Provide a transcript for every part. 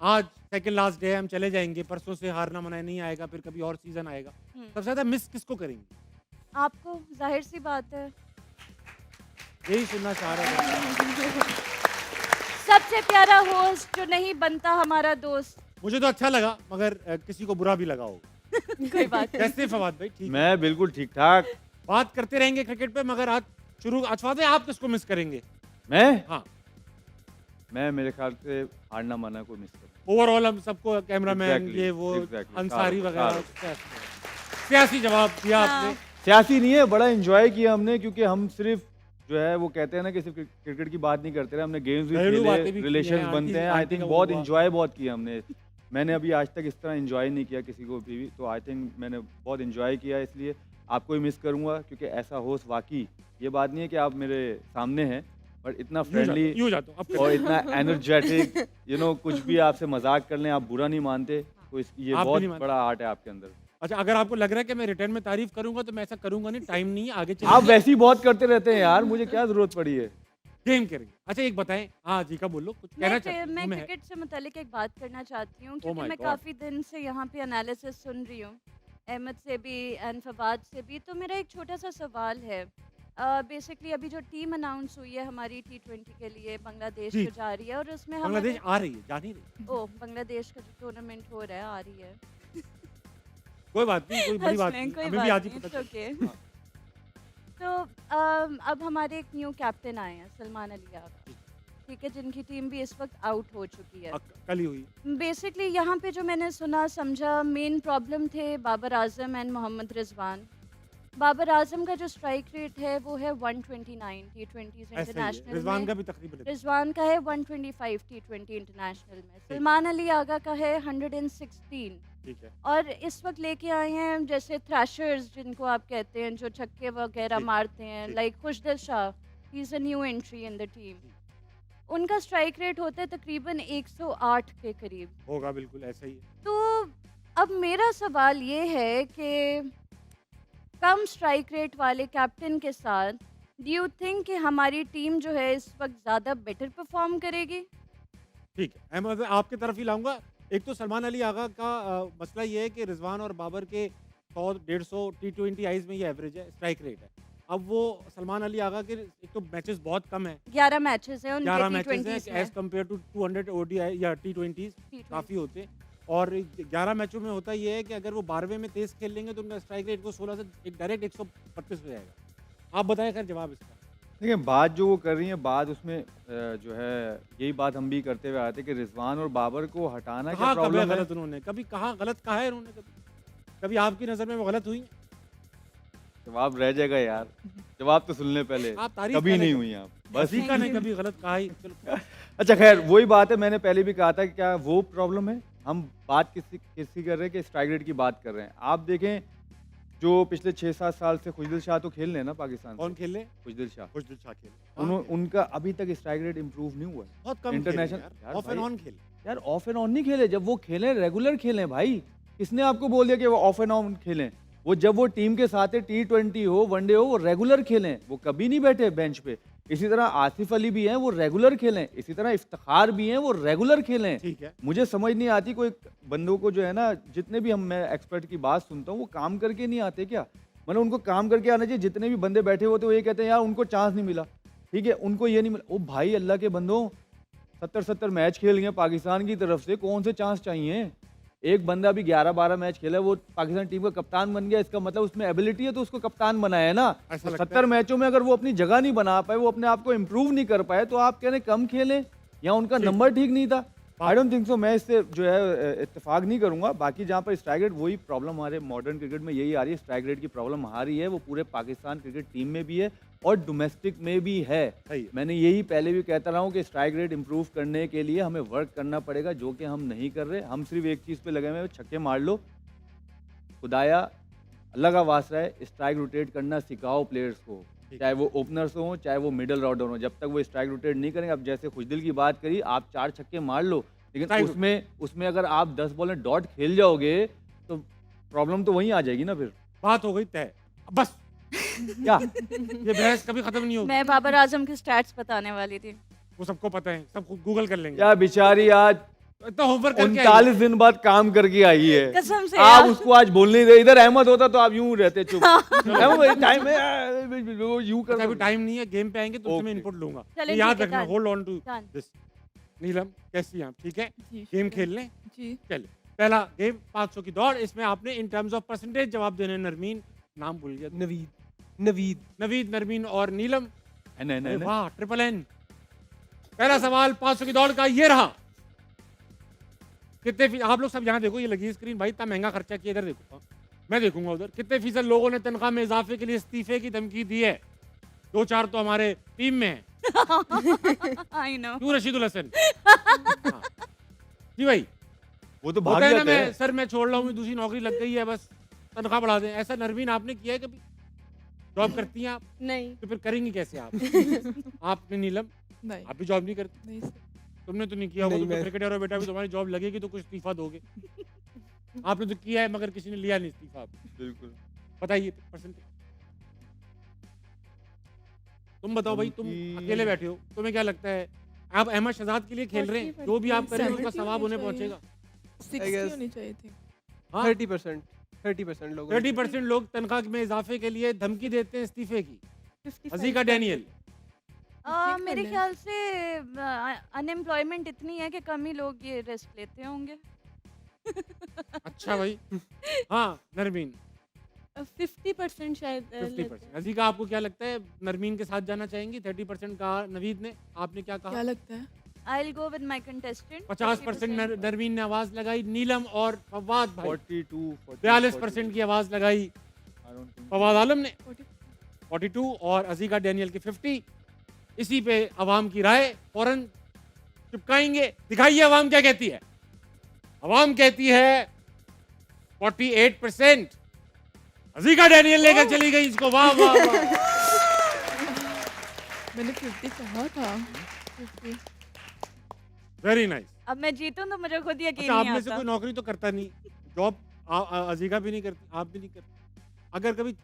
आज second last day है, हम चले जाएंगे, परसों से हारना मना नहीं आएगा, फिर कभी और सीजन आएगा, सबसे ज्यादा मिस किसको करेंगे? आपको जाहिर सी बात है। यही सुनना चाह रहा था। सबसे प्यारा होस्ट जो नहीं बनता हमारा दोस्त। मुझे तो अच्छा लगा, मगर किसी को बुरा भी लगा होगा। कोई बात नहीं। कैसे फवाद भाई? ठीक है। मैं बिल्कुल ठीक ठाक। बात करते रहेंगे क्रिकेट पे, मगर आज फवाद भाई, आप किसको मिस करेंगे? मैं हाँ, मैं मेरे ख्याल से हारना माना को मिस करूँ। ओवरऑल हम सबको, कैमरामैन, Exactly, ये वो, exactly, अंसारी सारा, वगैरह, सारा। सियासी जवाब दिया आपने। हाँ। सियासी नहीं है, बड़ा एंजॉय किया हमने, क्योंकि हम सिर्फ जो है वो कहते हैं ना कि सिर्फ क्रिकेट की बात नहीं करते रहे, हमने गेम्स भी घरेलू बातें खेले, भी की रिलेशंस हैं, बनते हैं। आई आंटी थिंक का बहुत हुआ। एंजॉय बहुत किया हमने। मैंने अभी आज तक इस तरह एंजॉय नहीं किया किसी को भी, तो आई थिंक मैंने बहुत एंजॉय किया, इसलिए आपको ही मिस करूंगा, क्योंकि ऐसा होस्ट वाकई, ये बात नहीं है कि आप मेरे सामने हैं, बट इतना फ्रेंडली यूं जाता हूं, अब और इतना एनर्जेटिक, कुछ भी आपसे मजाक कर लें, आप बुरा नहीं मानते, तो ये आप भी बहुत नहीं मानते। बड़ा आर्ट है आपके अंदर। अच्छा, अगर आपको लग रहा है कि मैं रिटर्न में तारीफ करूंगा, तो मैं ऐसा करूंगा नहीं, टाइम नहीं है, आगे आप चलिए। वैसे ही बहुत करते रहते हैं यार, मुझे क्या जरूरत पड़ी है। गेम करेंगे। अच्छा, एक बताएं, हाँ जी का बोलो, कुछ कहना चाहते मैं हैं? मैं क्रिकेट से मुतालिक एक बात करना चाहती हूँ, क्योंकि my मैं God. काफ़ी दिन से यहाँ पे एनालिसिस सुन रही हूँ, अहमद से भी एंड फवाद से भी। तो मेरा एक छोटा सा सवाल है। बेसिकली अभी जो टीम अनाउंस हुई है हमारी T20 के लिए, बांग्लादेश जी। जो जा रही है, और उसमें बांग्लादेश हमारे आ रही है, जा नहीं रही। ओह, बांग्लादेश का जो टूर्नामेंट हो रहा है आ रही है। कोई बात नहीं, कोई बड़ी हंस बात रहे हैं, नहीं, कोई हमें भी बात आज ही नहीं, पता it's चला। okay। हाँ, तो अब हमारे एक न्यू कैप्टन आए हैं, सलमान अली आगा, ठीक है, जिनकी टीम भी इस वक्त आउट हो चुकी है। कल ही हुई। बेसिकली यहाँ पे जो मैंने सुना समझा, मेन प्रॉब्लम थे बाबर आजम एंड मोहम्मद रिजवान। बाबर आजम का जो स्ट्राइक रेट है वो है 129 T20 ऐसा ही है, इंटरनेशनल रिजवान में। का भी तकरीबन है। रिजवान का है 125 T20 इंटरनेशनल में। सलमान अली आगा का है 116। ठीक है। और इस वक्त लेके आए हैं जैसे थ्रैशर्स जिनको आप कहते हैं, जो छक्के वगैरह जी, मारते हैं, जी। Like Khushdil Shah, he is a new entry in the team. उनका स्ट्राइक रेट होता है तकरीबन 108 के करीब। होगा, बिल्कुल ऐसा ही है। तो अब मेरा सवाल ये है कि कम स्ट्राइक रेट वाले कैप्टन के साथ डू यू थिंक कि हमारी टीम जो है इस वक्त ज़्यादा बेटर परफॉर्म करेगी? ठीक है, अहमद आपकी तरफ ही लाऊंगा। एक तो सलमान अली आगा का मसला ये है कि रिजवान और बाबर के 100-150 T20 आईज में ये एवरेज है, स्ट्राइक रेट है। अब वो सलमान अली आगा के एक तो मैचेस बहुत कम है, 11 मैचेस हैं 11 उनके मैचेस T20s हैं एज में। कम्पेयर टू 200 ODI या T20s, T20 काफ़ी होते हैं। और 11 मैचों में होता ये है कि अगर वो 12वें में तेज खेल लेंगे तो उनका स्ट्राइक रेट को 16 से एक डायरेक्ट 132 हो जाएगा। आप बताएं खैर जवाब इसका। देखिए, बात जो वो कर रही है, बात उसमें जो है यही बात हम भी करते हुए आते हैं कि रिजवान और बाबर को हटाना क्या कहाँ कभी प्रॉब्लम है। गलत उन्होंने, कभी कहाँ गलत कहा है उन्होंने, कभी आपकी नज़र में वो गलत हुई? जवाब रह जाएगा यार, जवाब तो सुन ले पहले। आप तारीफ कभी कर रहे नहीं थे। हुई आप, बस। ठीक है, नहीं कभी गलत कहा ही। चलो, अच्छा खैर, वही बात है, मैंने पहले भी कहा था कि क्या वो प्रॉब्लम है। हम बात किसी कर रहे हैं कि स्ट्राइक रेट की बात कर रहे हैं। आप देखें, जो पिछले 6-7 साल से खुशदिल शाह तो खेल रहे हैं ना पाकिस्तान कौन से। खेले? खुशदिल शाह, खुशदिल शाह खेले। उनका अभी तक स्ट्राइक रेट इंप्रूव नहीं हुआ है। बहुत कम इंटरनेशनल खेले यार, ऑफ एंड भाई, ऑन खेले। यार ऑफ एंड ऑन नहीं खेले, जब वो खेलें रेगुलर खेलें भाई। किसने आपको बोल दिया कि वो ऑफ एंड ऑन खेलें? वो जब वो टीम के साथ है, T20 हो, वनडे हो, वो रेगुलर खेलें, वो कभी नहीं बैठे बेंच पे। इसी तरह आसिफ अली भी हैं, वो रेगुलर खेलें। इसी तरह इफ्तिखार भी हैं, वो रेगुलर खेलें। ठीक है। मुझे समझ नहीं आती, कोई बंदों को जो है ना, जितने भी मैं एक्सपर्ट की बात सुनता हूँ, वो काम करके नहीं आते क्या? मतलब उनको काम करके आना चाहिए। जितने भी बंदे बैठे होते वो ये कहते हैं यार उनको चांस नहीं मिला, ठीक है, उनको ये नहीं मिला। ओ भाई, अल्लाह के बंदों, 70-70 मैच खेल गए पाकिस्तान की तरफ से, कौन से चांस चाहिए? एक बंदा भी 11-12 मैच खेला, वो पाकिस्तान टीम का कप्तान बन गया, इसका मतलब उसमें एबिलिटी है, तो उसको कप्तान बनाया है ना। ऐसा तो लगता 70 मैचों में अगर वो अपनी जगह नहीं बना पाए, वो अपने आप को इम्प्रूव नहीं कर पाए, तो आप कह रहे कम खेलें या उनका ठीक। नंबर ठीक नहीं था? I don't think so. मैं इससे जो है इत्तेफाक नहीं करूंगा। बाकी जहाँ पर स्ट्राइक रेट, वही प्रॉब्लम हमारे मॉडर्न क्रिकेट में यही आ रही है, स्ट्राइक रेट की प्रॉब्लम आ रही है। वो पूरे पाकिस्तान क्रिकेट टीम में भी है और डोमेस्टिक में भी है। सही है। मैंने यही पहले भी कहता रहा हूँ कि स्ट्राइक रेट इंप्रूव करने के लिए हमें वर्क करना पड़ेगा, जो कि हम नहीं कर रहे। हम सिर्फ एक चीज़ पे लगे हुए हैं, छक्के मार लो। खुदाया, अल्लाह का वास्ता है, स्ट्राइक रोटेट करना सिखाओ प्लेयर्स को, चाहे वो ओपनर्स हो, चाहे वो मिडल ऑर्डर हो। जब तक वो स्ट्राइक रोटेट नहीं करेंगे, अब जैसे खुशदिल की बात करी, आप 4 छक्के मार लो, लेकिन Strike उसमें अगर आप 10 बॉल में डॉट खेल जाओगे तो प्रॉब्लम तो वहीं आ जाएगी ना फिर। बात हो गई तय, बस। क्या ये बहस कभी खत्म नहीं होगी। मैं बाबर आजम के स्टैट्स बताने वाली थी। वो सबको पता है, सब गूगल कर लेंगे। क्या बेचारी आज तो होमवर्क करके आई 39 दिन बाद काम करके आई है। कसम से आप यार। उसको आज बोल नहीं दे। इधर अहमद होता तो आप यूं रहते चुप। अहमद टाइम है, वो यूं अच्छा, अभी कर। टाइम नहीं है, गेम पे आएंगे तो तुम्हें Okay. इनपुट लूंगा। चलें, ये याद ठीक है, रखना, done. Hold on to Done. This. Neelam कैसी हैं आप? ठीक है, जी, गेम शुक्रिया। खेल लें। जी चलिए, पहला गेम 500 की दौड़। इसमें आपने इन टर्म्स ऑफ परसेंटेज जवाब देने। नरमीन, नाम भूल गया। नवीद नवीद, नरमीन और नीलम। नहीं अरे वाह, ट्रिपल एन। पहला सवाल 500 की दौड़ का ये रहा। कितने आप लोग सब यहाँ देखो, ये लगी स्क्रीन भाई, इतना महंगा खर्चा किया। इधर देखो, मैं देखूंगा उधर। कितने फीसद लोगों ने तनख्वाह में इजाफे के लिए इस्तीफे की धमकी दी है? 2-4 तो हमारे टीम में है। I know. क्यों रशीदुल हसन? हाँ। जी भाई, वो तो भाग होता है ना, जाते मैं हैं। सर मैं छोड़ रहा हूँ, दूसरी नौकरी लग गई है, बस तनख्वाह बढ़ा दें। ऐसा नरमीन आपने किया है कभी? जॉब करती हैं आप नहीं तो फिर करेंगी कैसे आप? आपने नीलम, नहीं आप भी जॉब नहीं करती? नहीं सर। तुमने तो नहीं किया होगा। नहीं, तुम तो मैं- क्रिकेटर हो बेटा, भी तुम्हारी जॉब लगेगी तो कुछ इस्तीफा दोगे। आपने तो किया है मगर किसी ने लिया नहीं इस्तीफा। आपने बिल्कुल। बताइए परसेंटेज। तुम बताओ भाई, तुम उनकी- अकेले बैठे हो, तुम्हें क्या लगता है? आप अहमद शहजाद के लिए खेल रहे हैं, जो भी आप करेंगे उसका 70 सवाब उन्हें होनी चाहिए। पहुंचेगा। 60 guess- होनी चाहिए थी। हाँ, 30% लोग 30% लोग तनख्वाह में इजाफे के लिए धमकी देते हैं इस्तीफे की। 55 अजीका डैनियल, ठीक मेरे है। ख्याल से अनएम्प्लॉयमेंट इतनी है कि कम ही लोग ये रेस्ट लेते होंगे। अच्छा भाई। हाँ नरमीन, 50% शायद 50%। अजीका, आपको क्या लगता है? नरमीन के साथ जाना चाहेंगी? 30% कहा नवीद ने, आपने क्या क्या कहा? लगता है? I will go with my contestant. 50% Narmeen ने आवाज लगाई। नीलम और फवाद भाई 42 42% की आवाज लगाई। फवाद आलम ने 40 42 और अजीका डैनियल की 50। इसी पे अवाम की राय फौरन चिपकाएंगे। दिखाइए अवाम क्या कहती है। अवाम कहती है 48%। अजीका डैनियल लेकर चली गई इसको। वाह वाह वाह। मैंने 50 कहा था। 50 वेरी नाइस। अब मैं जीतूं तो मुझे खुद यकीन अच्छा, आप नहीं में से आता। कोई नौकरी तो करता नहीं, जॉब अजीका भी नहीं करती, आप भी नहीं करती। अगर कभी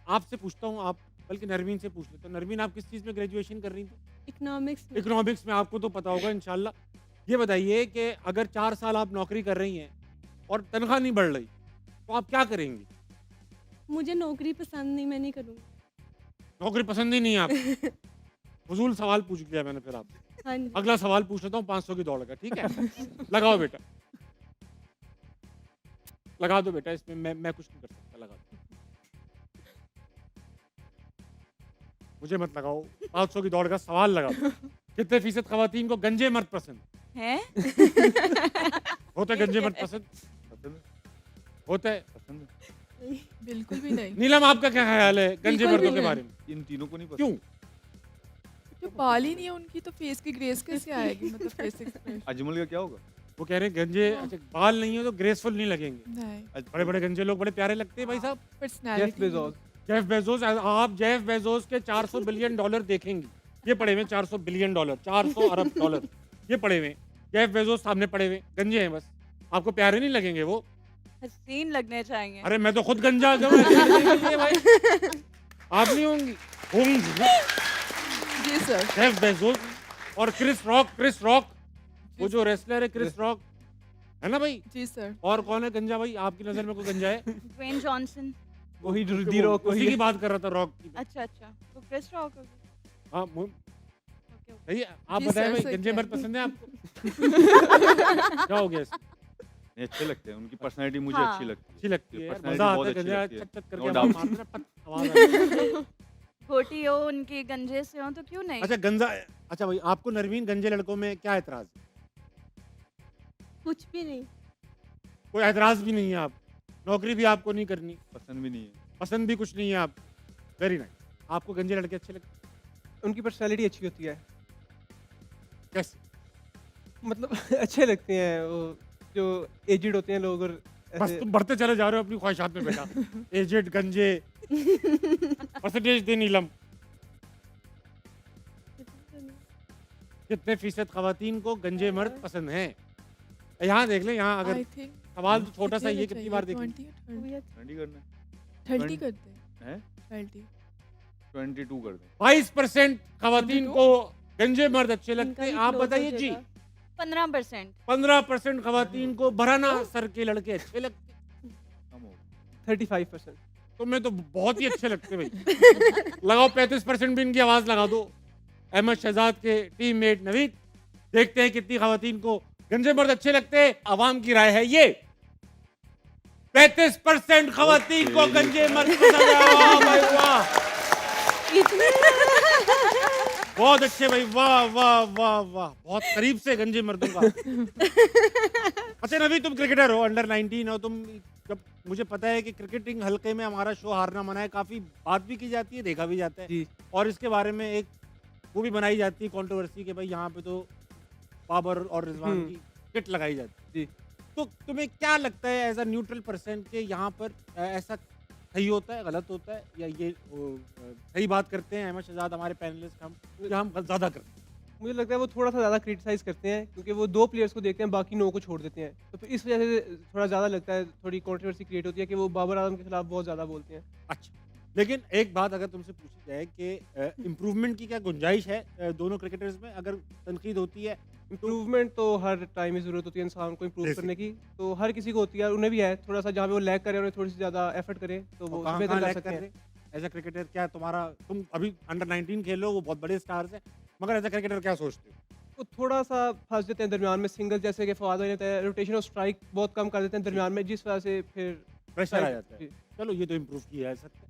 आपसे पूछता हूँ, आप बल्कि नरमीन से पूछ लेते हो। नरमीन, आप किस चीज़ में ग्रेजुएशन कर रही थी? इकोनॉमिक्स में। इकोनॉमिक्स में। आपको तो पता होगा इंशाल्लाह। ये बताइए कि अगर 4 साल आप नौकरी कर रही हैं और तनख्वाह नहीं बढ़ रही, तो आप क्या करेंगी? मुझे नौकरी पसंद नहीं, मैं नहीं करूँगी। नौकरी पसंद ही नहीं है आपको। फजूल सवाल पूछ लिया मैंने फिर आपसे। हाँ जी। अगला सवाल पूछ लेता हूँ 500 की दौड़ का, ठीक है? लगाओ बेटा, लगा दो बेटा। इसमें मैं कुछ नहीं कर सकता, लगा दो। मुझे मत लगाओ। 500 की दौड़ का सवाल लगा दो। कितने फीसद खवातीन को गंजे मर्द पसंद हैं? होता है? गंजे मर्द पसंद होता है? बिल्कुल भी नहीं। नीलम, आपका क्या ख्याल है गंजे बिल्कुल भी मर्दों के नहीं। बारे में? इन तीनों को नहीं पता। क्यों? जो बाल ही नहीं है उनकी तो फेस की ग्रेस कैसे आएगी? मतलब फेस एक्सप्रेशन अजमल का क्या होगा? वो कह रहे हैं गंजे, अच्छा बाल नहीं है तो ग्रेसफुल नहीं लगेंगे। नहीं। बड़े बड़े गंजे लोग बड़े प्यारे लगते हैं भाई साहब। Jeff personality Bezos Jeff Bezos, आप जेफ बेजोस के 400 बिलियन डॉलर देखेंगे। ये पड़े हुए 400 बिलियन डॉलर, 400 अरब डॉलर ये पड़े हुए। जेफ बेजोस सामने पड़े हुए, गंजे हैं बस। आपको प्यारे नहीं लगेंगे वो? हसीन लगने चाहिए। अरे मैं तो खुद गंजा हूँ भाई। आप नहीं होंगी? होंगी ना। जी सर। जेफ बेजोस और क्रिस रॉक, वो जो रेसलर है क्रिस रॉक, है ना भाई? जी सर। और कौन है गंजा भाई आपकी नजर में? कोई गंजा है? Dwayne Johnson. वही दी रॉक उसी की बात कर रहा था, रॉक की। अच्छा अच्छा, तो क्रिस रॉक होगी। हाँ ओके ओके। सही है। आप जी बताएं सर, भाई, सही गंजे कह मर्द रहे पसंद है आपको? क्या हो गया इसमें? नहीं, अच्छे लगते हैं। उनकी पर्सनालिटी मुझे हाँ। अच्छी लगती है। अच्छी लगती है यार, Personality मजा आता बहुत है। अच्छी गंजा लगती है। चट चट No करके doubt. मारते ना, पट आवाज आती है। छोटी हो उनकी गंजे से हो तो क्यों नहीं? अच्छा गंजा, अच्छा भाई आपको नरमीन गंजे लड़कों में क्या एतराज है? कुछ भी नहीं। कोई एतराज भी नहीं है? आप नौकरी भी आपको नहीं करनी, पसंद भी नहीं है। पसंद भी कुछ नहीं है आप। Very nice. आपको गंजे लड़के अच्छे लगते हैं? उनकी पर्सनालिटी अच्छी होती है, कैसे? मतलब अच्छे लगते हैं वो जो एजिड होते हैं लोग और बस ऐसे। तुम बढ़ते चले जा रहे हो अपनी ख्वाहिशात में बेटा। एजेड गंजे। परसेंटेज दे नीलम। कितने फीसद खवातीन को गंजे मर्द पसंद हैं? यहाँ देख ले, यहाँ अगर आई थिंक सवाल तो छोटा सा ही है, कितनी बार देखें? 20 करना है। 30 करते हैं? हैं। 30 22 कर दें। 22% खवातीन 22? को गंजे मर्द अच्छे लगते हैं। इनका भी आप close हो बताइए जी। जाएगा। 15%। 15% खवातीन को बराना सर के लड़के अच्छे लगते। कम हो 35%। तुम्हें तो बहुत ही अच्छे लगते भाई। लगाओ 35% भी इनकी आवाज लगा दो। अहमद शहजाद के टीममेट नवीद, देखते हैं कितनी खवातीन को गंजे मर्द अच्छे लगते हैं। आवाम की राय है ये 35% खवातीन को गंजे मर्द पसंद है। वाह भाई वाह, बहुत अच्छे भाई, वाह वाह वाह वाह, बहुत करीब से गंजे मर्दों का। अच्छा नवी, तुम क्रिकेटर हो, अंडर 19 हो तुम। जब मुझे पता है कि क्रिकेटिंग हल्के में हमारा शो हारना मना है, काफी बात भी की जाती है, देखा भी जाता है, जी। और इसके बारे में एक वो भी बनाई जाती है कंट्रोवर्सी कि भाई यहाँ पे तो बाबर और रिजवान की किट लगाई जाती है। जी। तो तुम्हें क्या लगता है एज अ न्यूट्रल पर्सन के यहाँ पर ऐसा सही होता है, गलत होता है, या ये सही बात करते हैं अहमद शहजाद हमारे पैनलिस्ट हम, या हम ज़्यादा करते हैं? मुझे लगता है वो थोड़ा सा ज़्यादा क्रिटिसाइज़ करते हैं, क्योंकि वो 2 प्लेयर्स को देखते हैं, बाकी 9 को छोड़ देते हैं। तो फिर इस वजह से थोड़ा ज़्यादा लगता है, थोड़ी कंट्रोवर्सी क्रिएट होती है कि वो बाबर आजम के खिलाफ बहुत ज़्यादा बोलते हैं। अच्छा, लेकिन एक बात अगर तुमसे पूछी जाए कि इम्प्रूवमेंट की क्या गुंजाइश है दोनों क्रिकेटर्स में? अगर तनकीद होती है इम्प्रूवमेंट तो हर टाइम ही ज़रूरत होती है इंसान को इम्प्रूव जैसे? करने की, तो हर किसी को होती है, उन्हें भी है थोड़ा सा, जहाँ पे वो लैग करें उन्हें थोड़ी सी ज़्यादा एफर्ट करें तो वो कहाँ बेहतर कहाँ कर लैग सकते कर हैं। रहे एज अ क्रिकेटर? क्या तुम्हारा, तुम अभी अंडर 19 खेल रहे हो, वो बहुत बड़े स्टार्स हैं, मगर एज अ क्रिकेटर क्या सोचते हो? वो थोड़ा सा फंस जाते हैं दरमियान में, सिंगल जैसे कि फवाद भाई ने बताया, रोटेशन और स्ट्राइक बहुत कम कर देते हैं दरमियान में, जिस वजह से फिर प्रेशर आ strike- जाता है। जी। चलो ये तो इम्प्रूव किया जा सकता है।